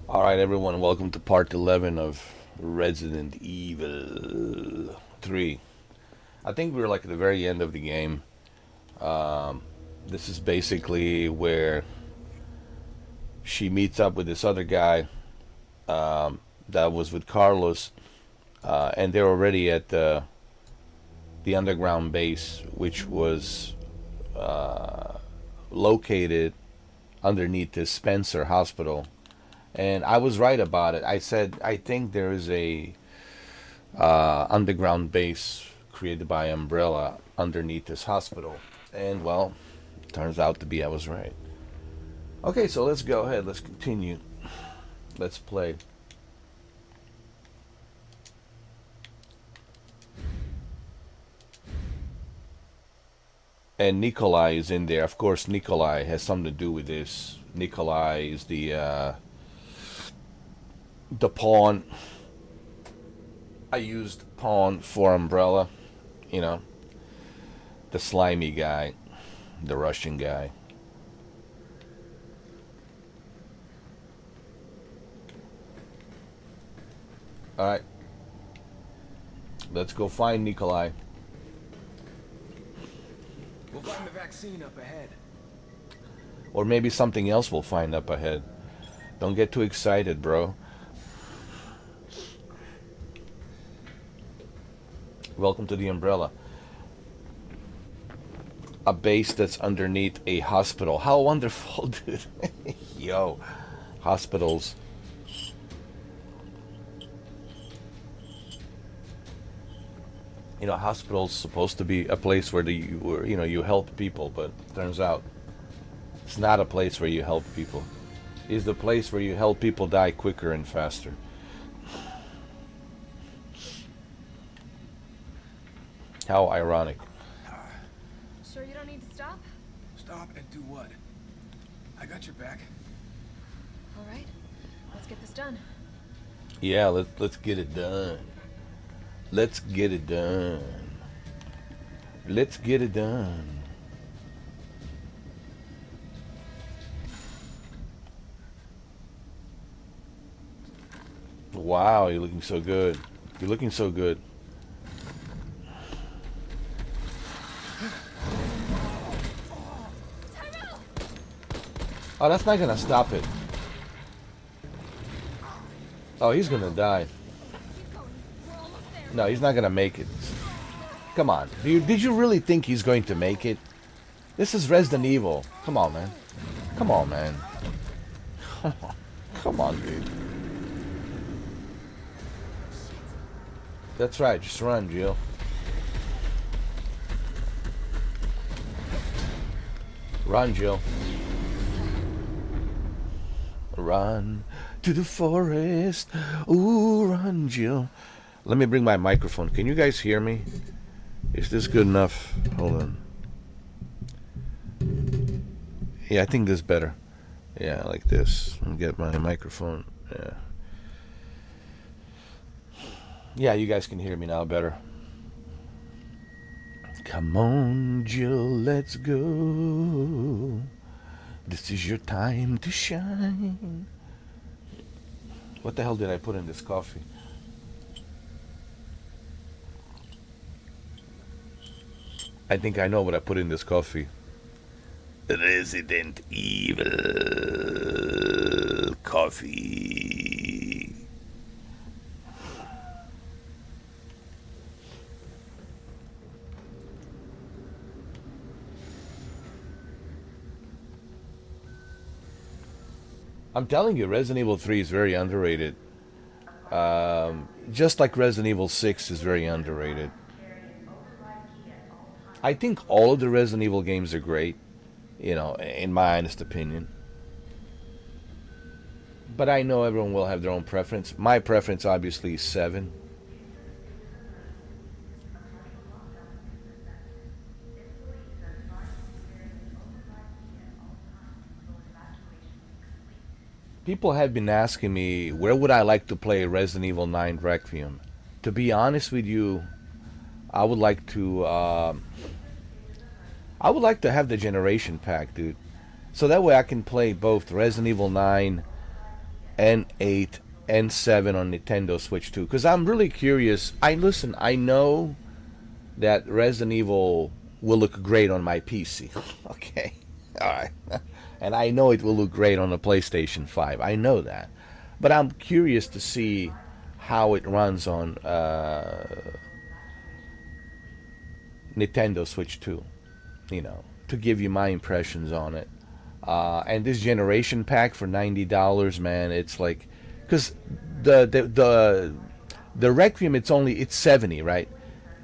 Alright, everyone, welcome to part 11 of Resident Evil 3. I think we're like at the very end of the game. Um, this is basically where she meets up with this other guy that was with Carlos, and they're already at the underground base, which was located underneath this Spencer hospital. And I was right about it. I said I think there is a underground base created by Umbrella underneath this hospital. And well, turns out to be I was right. Okay, so let's go ahead. Let's continue. Let's play. And Nikolai is in there. Of course, Nikolai has something to do with this. Nikolai is the pawn. I used pawn for Umbrella. You know, the slimy guy, the Russian guy. All right, let's go find Nikolai. We'll find the vaccine up ahead. Or maybe something else we'll find up ahead. Don't get too excited, bro. Welcome to the Umbrella. A base that's underneath a hospital. How wonderful, dude. Yo, hospitals. You know, hospitals supposed to be a place where you help people, but turns out it's not a place where you help people. It's the place where you help people die quicker and faster. How ironic. Sure you don't need to stop? Stop and do what? I got your back. All right, let's get this done. Yeah, let's get it done. Let's get it done. Let's get it done. Wow, you're looking so good. You're looking so good. Oh, that's not gonna stop it. Oh, he's gonna die. Keep going. We're almost there. No, he's not gonna make it. Come on. Did you really think he's going to make it? This is Resident Evil. Come on, man. Come on, man. Come on, dude. That's right. Just run, Jill. Run, Jill. Run to the forest. Ooh, run, Jill. Let me bring my microphone. Can you guys hear me? Is this good enough? Hold on. Yeah, I think this is better. Yeah, like this. Let me get my microphone. Yeah. Yeah, you guys can hear me now better. Come on, Jill, let's go. This is your time to shine. What the hell did I put in this coffee? I think I know what I put in this coffee. Resident Evil coffee. I'm telling you, Resident Evil 3 is very underrated. Just like Resident Evil 6 is very underrated. I think all of the Resident Evil games are great, in my honest opinion. But I know everyone will have their own preference. My preference, obviously, is 7. People have been asking me where would I like to play Resident Evil 9 Requiem. To be honest with you, I would like to. I would like to have the Generation Pack, dude. So that way I can play both Resident Evil 9 and 8 and 7 on Nintendo Switch 2. Because I'm really curious. I know that Resident Evil will look great on my PC. Okay. Alright. And I know it will look great on the PlayStation 5. I know that. But I'm curious to see how it runs on Nintendo Switch 2. To give you my impressions on it. And this generation pack for $90, man, it's like, because the Requiem, it's 70, right?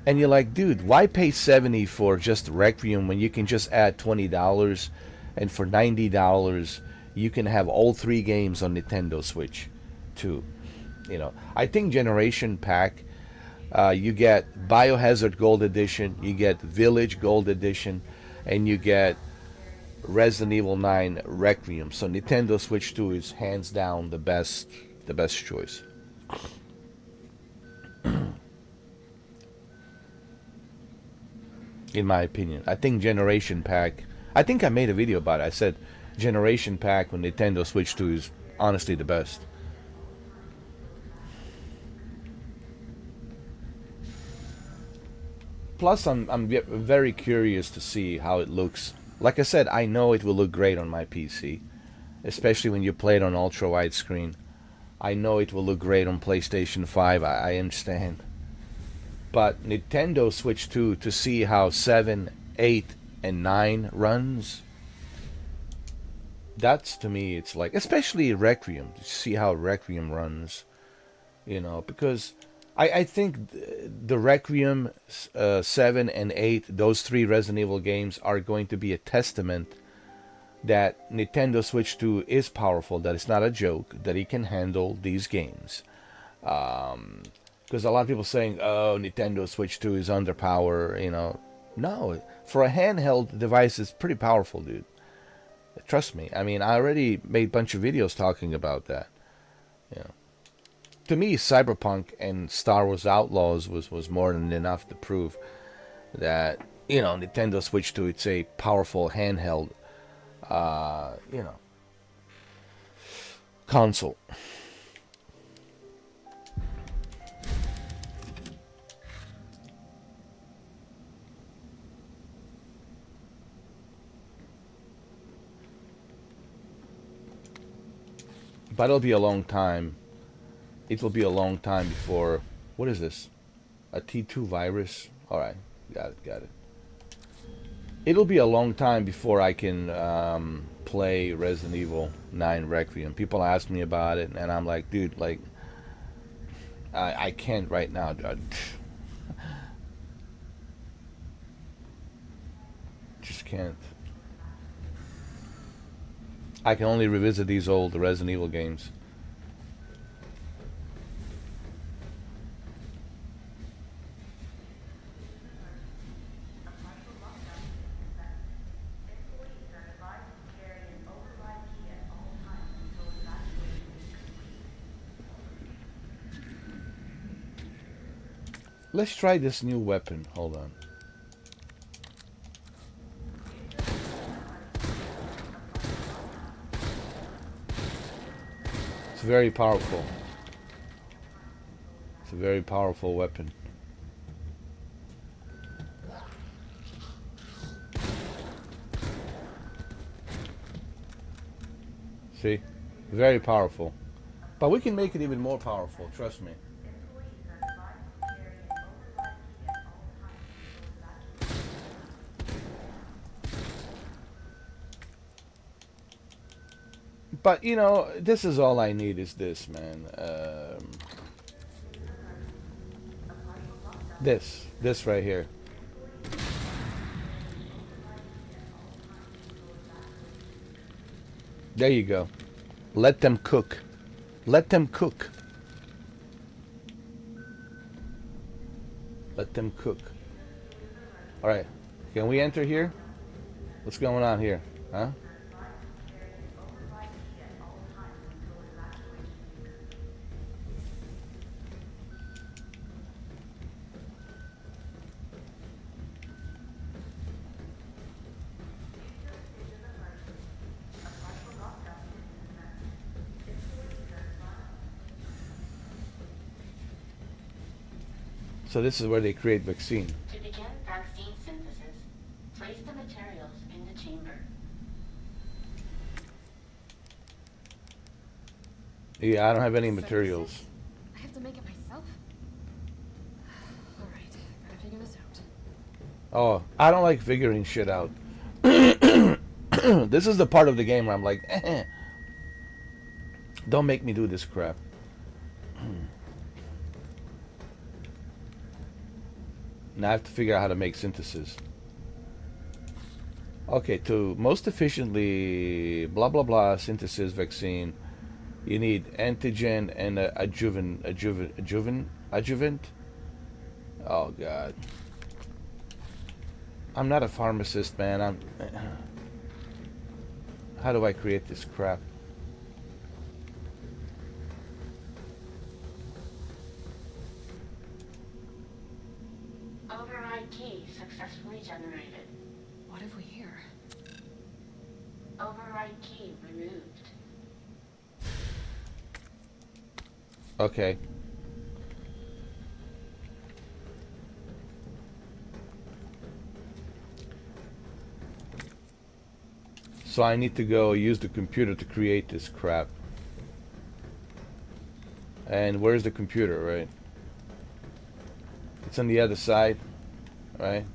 And you're like, dude, why pay 70 for just Requiem when you can just add $20, and for $90 you can have all three games on Nintendo Switch too. I think generation pack, you get Biohazard Gold Edition, you get Village Gold Edition, and you get Resident Evil 9 Requiem. So Nintendo Switch 2 is hands down the best choice. In my opinion. I think Generation Pack, I think I made a video about it. I said Generation Pack on Nintendo Switch 2 is honestly the best. Plus, I'm very curious to see how it looks. Like I said, I know it will look great on my PC, especially when you play it on ultra wide screen. I know it will look great on PlayStation 5. I understand. But Nintendo Switch 2, to see how 7, 8, and 9 runs, that's, to me, it's like, especially Requiem, to see how Requiem runs, because I think the Requiem 7 and 8, those three Resident Evil games are going to be a testament that Nintendo Switch 2 is powerful, that it's not a joke, that it can handle these games. Because a lot of people saying, oh, Nintendo Switch 2 is underpowered, No, for a handheld device, it's pretty powerful, dude. Trust me. I mean, I already made a bunch of videos talking about that. To me, Cyberpunk and Star Wars Outlaws was more than enough to prove that, Nintendo Switch 2, it's a powerful handheld, console. But it'll be a long time. It will be a long time before. What is this? A T2 virus? Alright, got it. It'll be a long time before I can play Resident Evil 9 Requiem. People ask me about it, and I'm like, dude, like, I can't right now. Just can't. I can only revisit these old Resident Evil games. Let's try this new weapon. Hold on. It's very powerful. It's a very powerful weapon. See? Very powerful. But we can make it even more powerful, trust me. But, this is all I need is this, man. This right here. There you go. Let them cook. Let them cook. Let them cook. Alright. Can we enter here? What's going on here? Huh? So this is where they create vaccine. To begin vaccine synthesis, place the materials in the chamber. Yeah, I don't have any So materials. I have to make it myself? Alright, gotta figure this out. Oh, I don't like figuring shit out. This is the part of the game where I'm like, don't make me do this crap. Now I have to figure out how to make synthesis. Okay, to most efficiently blah blah blah synthesis vaccine, you need antigen and adjuvant. Oh god. I'm not a pharmacist, man. How do I create this crap? Override key successfully generated. What have we here? Override key removed. Okay. So I need to go use the computer to create this crap. And where's the computer, right? It's on the other side, right?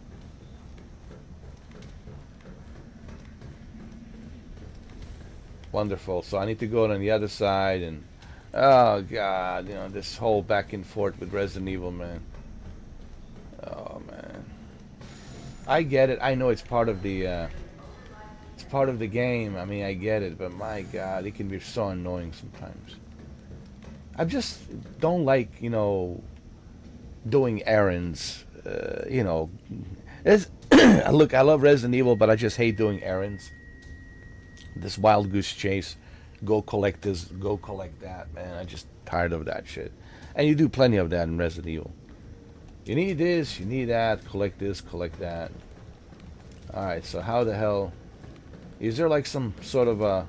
Wonderful. So I need to go on the other side and... Oh, God. You know, this whole back and forth with Resident Evil, man. Oh, man. I get it. I know it's part of the... it's part of the game. I mean, I get it. But my God, it can be so annoying sometimes. I just don't like, you know, doing errands. You know, it's look, I love Resident Evil, but I just hate doing errands. This wild goose chase, go collect this, go collect that, man. I'm just tired of that shit. And you do plenty of that in Resident Evil. You need this, you need that, collect this, collect that. Alright, so how the hell... Is there like some sort of a...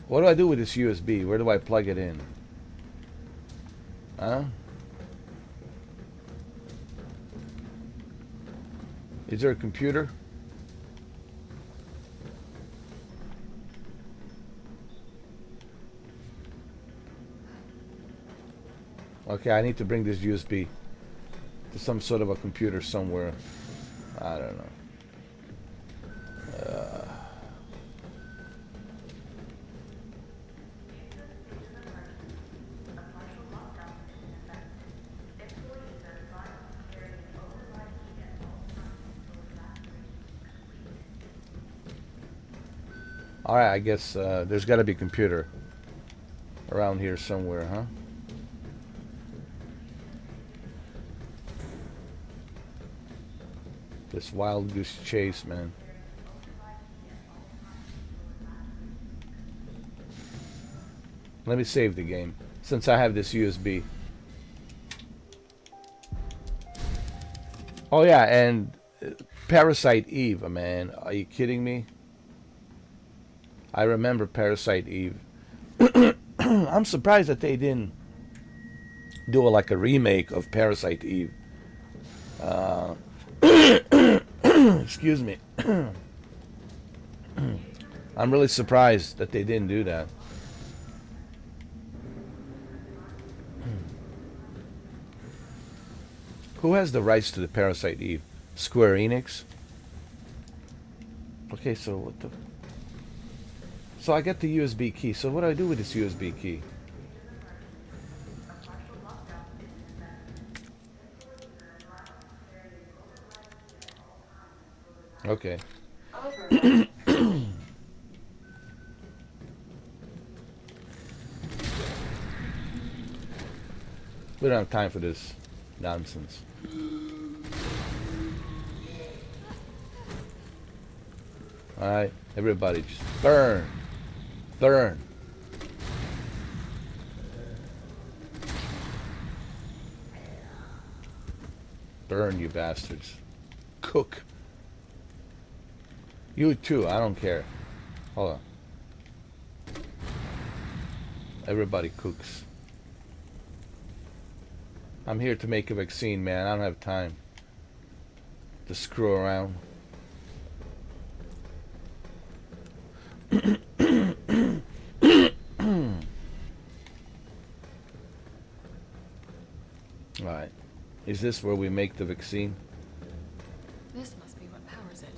What do I do with this USB? Where do I plug it in? Huh? Is there a computer? Okay, I need to bring this USB to some sort of a computer somewhere. I don't know. Alright, I guess there's got to be a computer around here somewhere, huh? This wild goose chase, man. Let me save the game, since I have this USB. Oh yeah, and Parasite Eve, man. Are you kidding me? I remember Parasite Eve. I'm surprised that they didn't do like a remake of Parasite Eve. Excuse me. I'm really surprised that they didn't do that. Who has the rights to the Parasite Eve? Square Enix? Okay, so what the... So I get the USB key. So what do I do with this USB key? Okay. We don't have time for this nonsense. Alright, everybody just burn. Burn. Burn, you bastards. Cook. You too, I don't care. Hold on. Everybody cooks. I'm here to make a vaccine, man. I don't have time to screw around. Alright. Is this where we make the vaccine? This must be what powers it.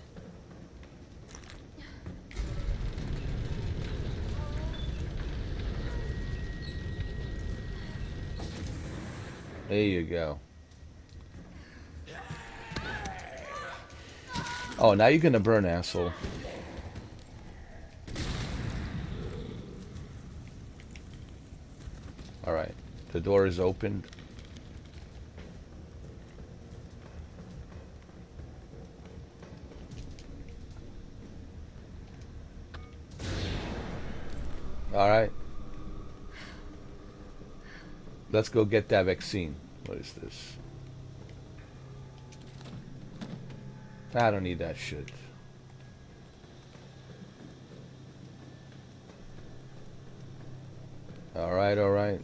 There you go. Oh, now you're gonna burn, asshole. Alright. The door is opened. Alright. Let's go get that vaccine. What is this? I don't need that shit. Alright, alright.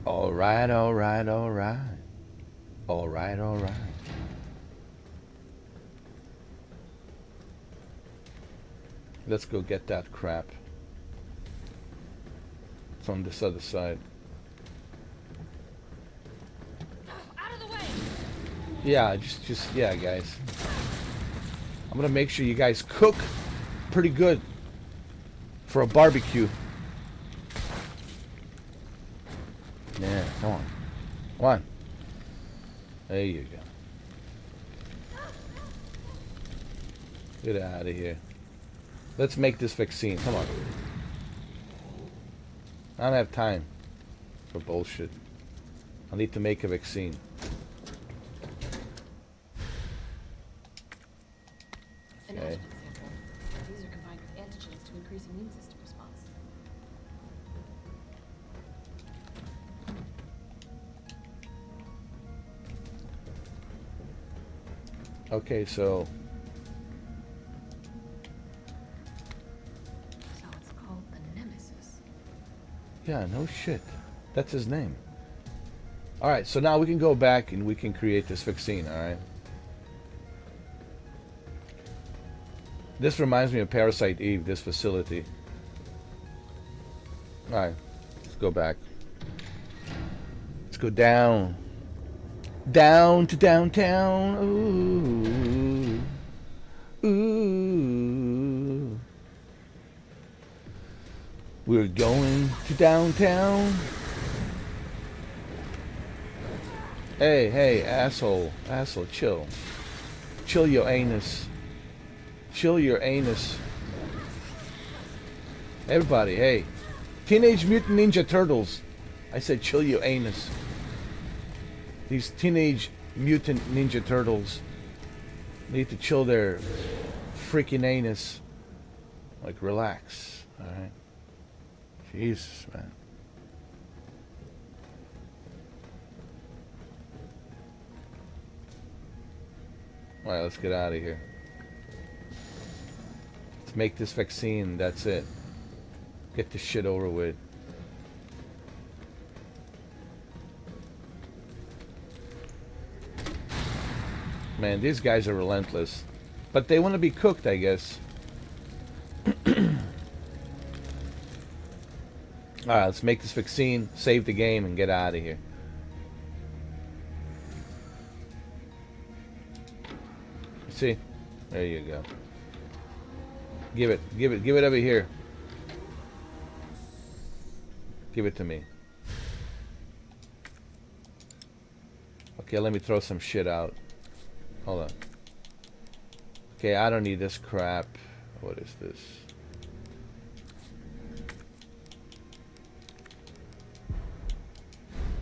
Alright, alright, alright. Alright, alright. Let's go get that crap. It's on this other side. Out of the way! Yeah, just yeah, guys. I'm gonna make sure you guys cook pretty good for a barbecue. Yeah, come on. Come on. There you go. Get out of here. Let's make this vaccine. Come on. I don't have time for bullshit. I need to make a vaccine. An Okay. antigen sample. These are combined with antigens to increase immune system response. Okay, so So it's called the Nemesis. yeah, no shit. That's his name. Alright, so now we can go back and we can create this vaccine, alright? This reminds me of Parasite Eve, this facility. Alright, let's go back. Let's go down. Down to downtown. Ooh. Ooh. We're going to downtown. Hey, asshole. Asshole, chill. Chill your anus. Chill your anus. Everybody, hey. Teenage Mutant Ninja Turtles. I said chill your anus. These Teenage Mutant Ninja Turtles need to chill their freaking anus. Like, relax. Alright? Jesus, man. Alright, let's get out of here. Let's make this vaccine, that's it. Get this shit over with. Man, these guys are relentless. But they want to be cooked, I guess. Alright, let's make this vaccine, save the game, and get out of here. See? There you go. Give it over here. Give it to me. Okay, let me throw some shit out. Hold on. Okay, I don't need this crap. What is this?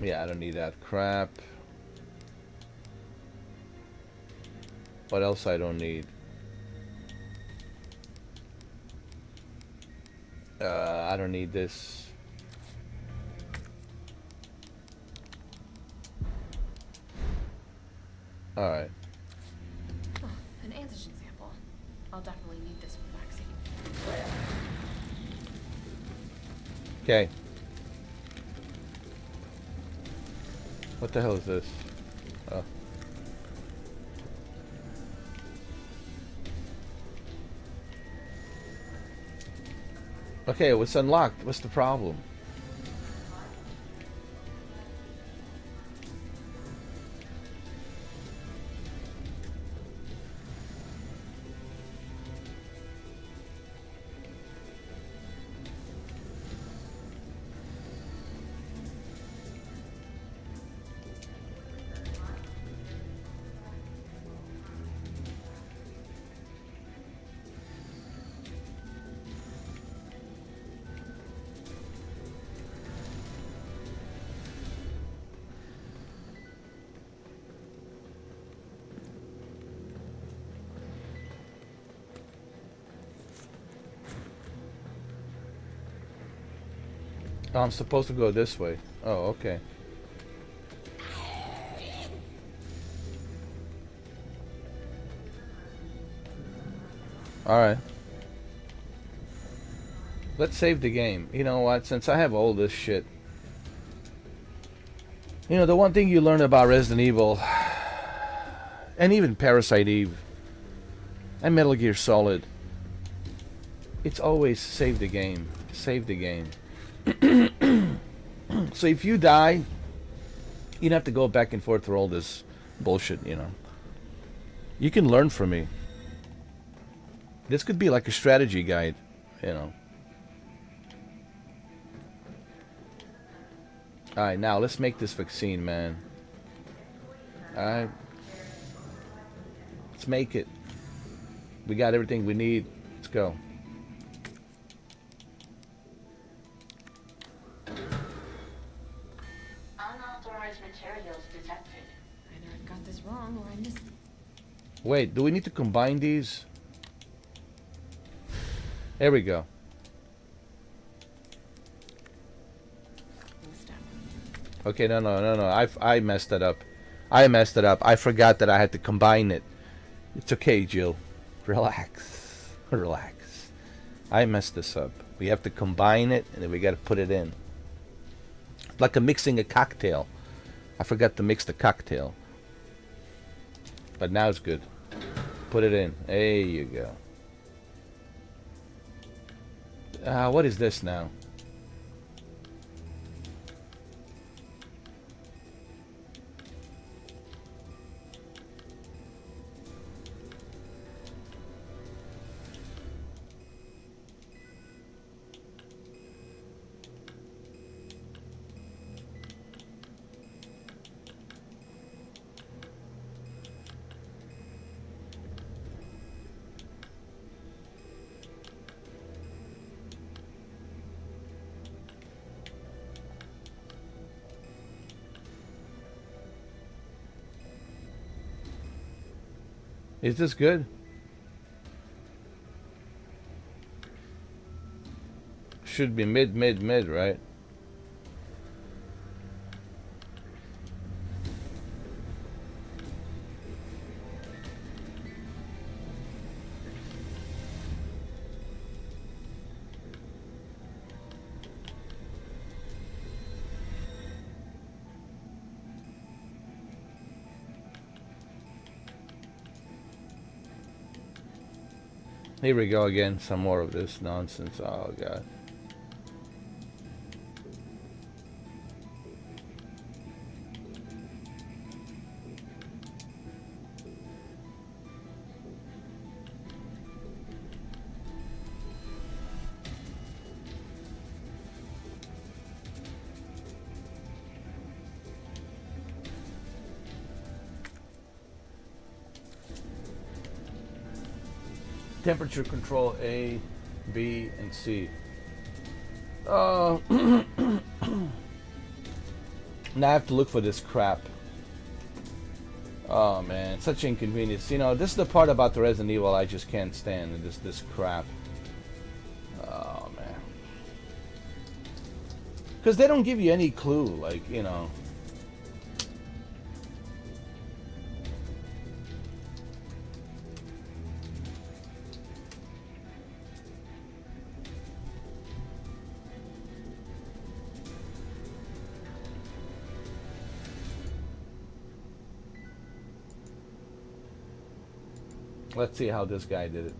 Yeah, I don't need that crap. What else I don't need? I don't need this. Alright. Oh, an antigen sample. I'll definitely need this vaccine. Okay. What the hell is this? Oh. Okay, it's unlocked. What's the problem? Oh, I'm supposed to go this way. Oh, okay. Alright. Let's save the game. You know what? Since I have all this shit. You know, the one thing you learn about Resident Evil, and even Parasite Eve, and Metal Gear Solid, it's always save the game. Save the game. So if you die, you don't have to go back and forth through all this bullshit, you know. You can learn from me. This could be like a strategy guide, you know. Alright, now let's make this vaccine, man. Alright. Let's make it. We got everything we need. Let's go. Unauthorized materials detected. Either I've got this wrong or I missed. Wait, do we need to combine these? There we go. Okay, no. I messed that up. I messed it up. I forgot that I had to combine it. It's okay, Jill. Relax. Relax. I messed this up. We have to combine it, and then we got to put it in. Like mixing a cocktail. I forgot to mix the cocktail. But now it's good. Put it in. There you go. What is this now? Is this good? Should be mid, right? Here we go again. Some more of this nonsense. Oh, God. Temperature control A, B, and C. Now I have to look for this crap. Oh man, such inconvenience. You know, this is the part about the Resident Evil I just can't stand. This crap. Oh man. Because they don't give you any clue, like, you know. Let's see how this guy did it.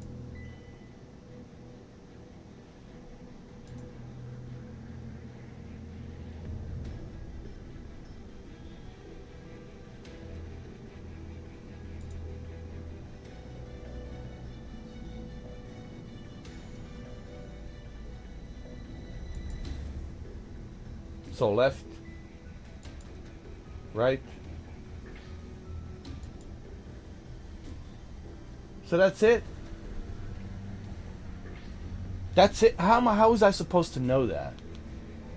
So left, right. So that's it. That's it. How was I supposed to know that?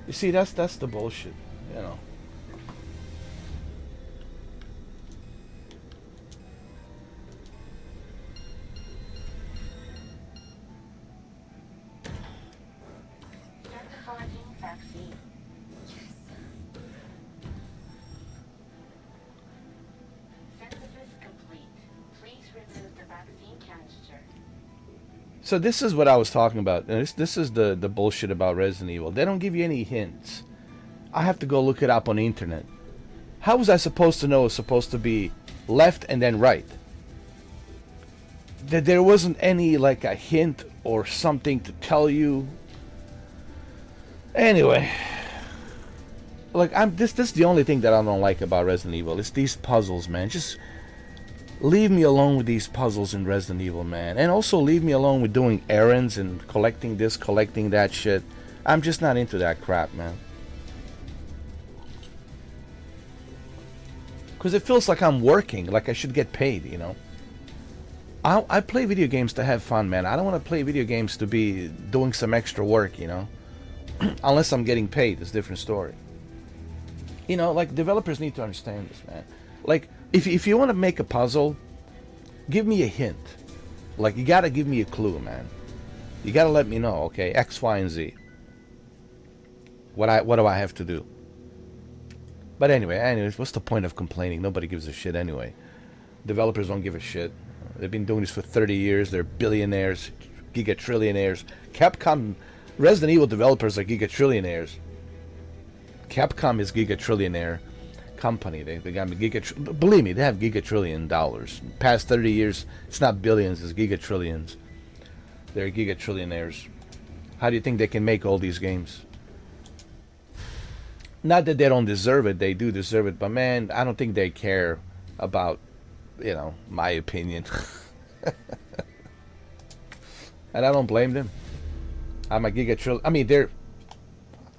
You see, that's the bullshit. You know. Start the foraging vaccine. Synthesis complete. Please remove the vaccine canister. So this is what I was talking about. And this is the bullshit about Resident Evil. They don't give you any hints. I have to go look it up on the internet. How was I supposed to know it's supposed to be left and then right? That there wasn't any like a hint or something to tell you. Anyway, like this is the only thing that I don't like about Resident Evil. It's these puzzles, man. Just leave me alone with these puzzles in Resident Evil, man. And also leave me alone with doing errands and collecting this, collecting that shit. I'm just not into that crap, man. Because it feels like I'm working, like I should get paid, you know. I play video games to have fun, man. I don't want to play video games to be doing some extra work, you know. Unless I'm getting paid, it's a different story. You know, like, developers need to understand this, man. Like, if you want to make a puzzle, give me a hint. Like, you got to give me a clue, man. You got to let me know, okay, X, Y, and Z. What do I have to do? But anyways, what's the point of complaining? Nobody gives a shit anyway. Developers don't give a shit. They've been doing this for 30 years. They're billionaires, gigatrillionaires. Capcom, Resident Evil developers are gigatrillionaires. Capcom is gigatrillionaire company. They got believe me, they have gigatrillion dollars. Past 30 years, it's not billions, it's gigatrillions. They're gigatrillionaires. How do you think they can make all these games? Not that they don't deserve it, they do deserve it, but man, I don't think they care about, you know, my opinion. And I don't blame them. I'm a gigatrillionaire. I mean,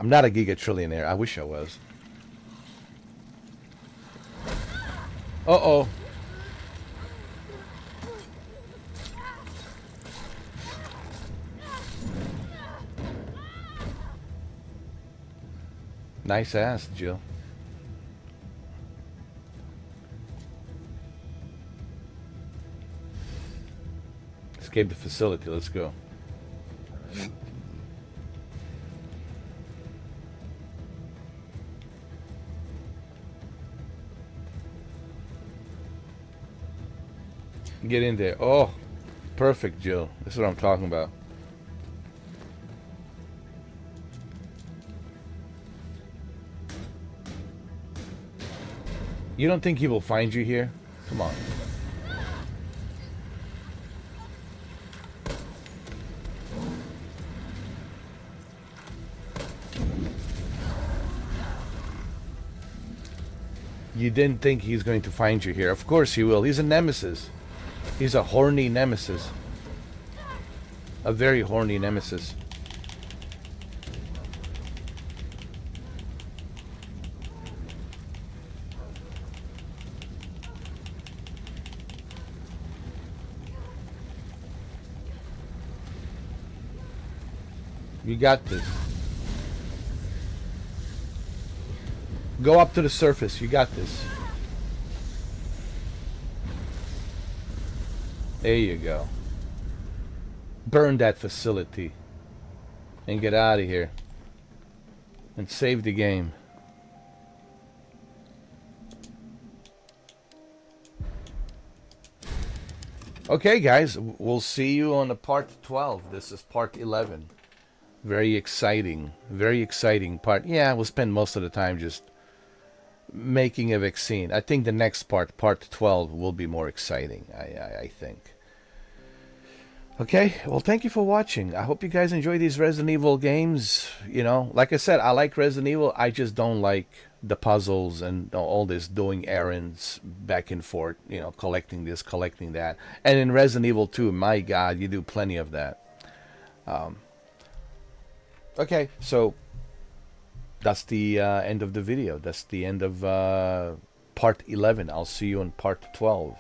I'm not a gigatrillionaire. I wish I was. Uh-oh. Nice ass, Jill. Escape the facility. Let's go. Get in there. Oh, perfect, Jill. This is what I'm talking about. You don't think he will find you here? Come on. You didn't think he's going to find you here. Of course he will. He's a nemesis. He's a horny nemesis. A very horny nemesis. You got this. Go up to the surface. You got this. There you go. Burn that facility. And get out of here. And save the game. Okay, guys. We'll see you on the part 12. This is part 11. Very exciting. Very exciting part. Yeah, we'll spend most of the time just making a vaccine. I think the next part, part 12, will be more exciting. I think. Okay, well, thank you for watching. I hope you guys enjoy these Resident Evil games. You know, like I said, I like Resident Evil. I just don't like the puzzles and all this doing errands back and forth, you know, collecting this, collecting that. And in Resident Evil 2, my God, you do plenty of that. Okay, so that's the end of the video. That's the end of part 11. I'll see you in part 12.